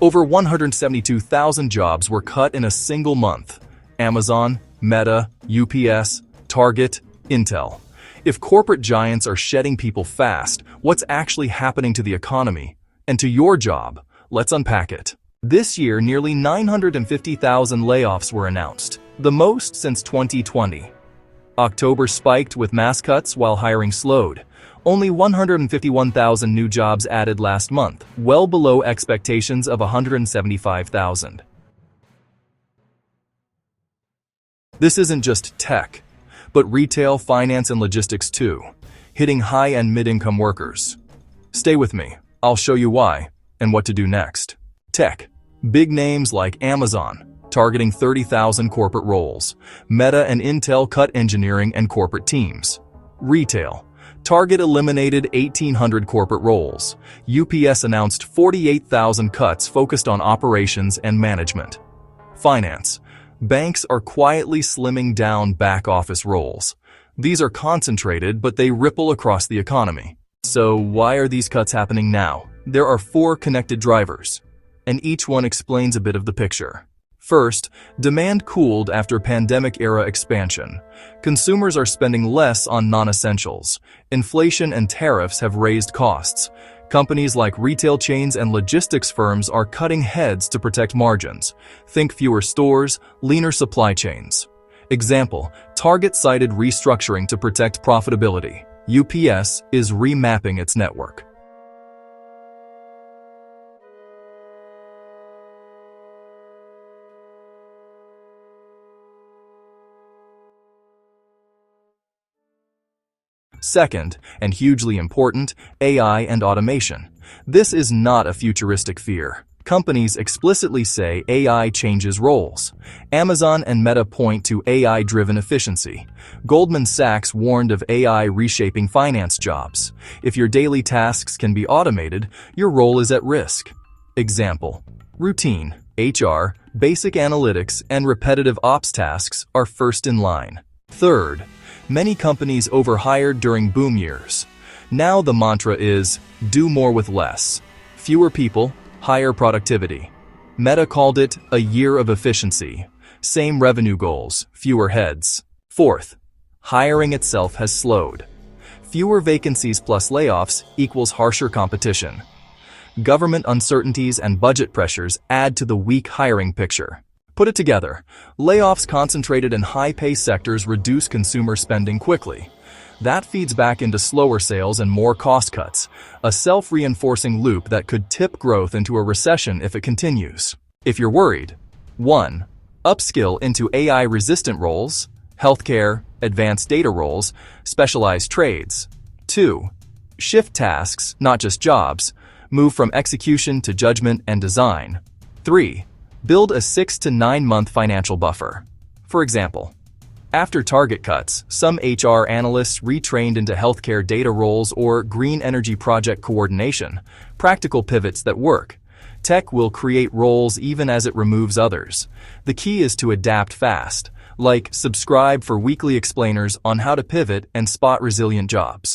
Over 172,000 jobs were cut in a single month. Amazon, Meta, UPS, Target, Intel. If corporate giants are shedding people fast, what's actually happening to the economy? And to your job? Let's unpack it. This year, nearly 950,000 layoffs were announced, the most since 2020. October spiked with mass cuts while hiring slowed. Only 151,000 new jobs added last month, well below expectations of 175,000. This isn't just tech, but retail, finance, and logistics too, hitting high and mid-income workers. Stay with me, I'll show you why and what to do next. Tech. Big names like Amazon, targeting 30,000 corporate roles. Meta and Intel cut engineering and corporate teams. Retail. Target eliminated 1,800 corporate roles. UPS announced 48,000 cuts focused on operations and management. Finance. Banks are quietly slimming down back-office roles. These are concentrated, but they ripple across the economy. So why are these cuts happening now? There are 4 connected drivers, and each one explains a bit of the picture. First, demand cooled after pandemic-era expansion. Consumers are spending less on non-essentials. Inflation and tariffs have raised costs. Companies like retail chains and logistics firms are cutting heads to protect margins. Think fewer stores, leaner supply chains. Example, Target cited restructuring to protect profitability. UPS is remapping its network. Second, and hugely important, AI and automation. This is not a futuristic fear. Companies explicitly say AI changes roles. Amazon and Meta point to AI-driven efficiency. Goldman Sachs warned of AI reshaping finance jobs. If your daily tasks can be automated, your role is at risk. Example: routine, HR, basic analytics, and repetitive ops tasks are first in line. Third, many companies overhired during boom years. Now the mantra is, do more with less. Fewer people, higher productivity. Meta called it a year of efficiency. Same revenue goals, fewer heads. Fourth, hiring itself has slowed. Fewer vacancies plus layoffs equals harsher competition. Government uncertainties and budget pressures add to the weak hiring picture. Put it together, layoffs concentrated in high-pay sectors reduce consumer spending quickly. That feeds back into slower sales and more cost cuts, a self-reinforcing loop that could tip growth into a recession if it continues. If you're worried, 1. Upskill into AI-resistant roles, healthcare, advanced data roles, specialized trades. 2. Shift tasks, not just jobs, move from execution to judgment and design. 3. Build a 6 to 9 month financial buffer. For example, after Target cuts, some HR analysts retrained into healthcare data roles or green energy project coordination, practical pivots that work. Tech will create roles even as it removes others. The key is to adapt fast, like subscribe for weekly explainers on how to pivot and spot resilient jobs.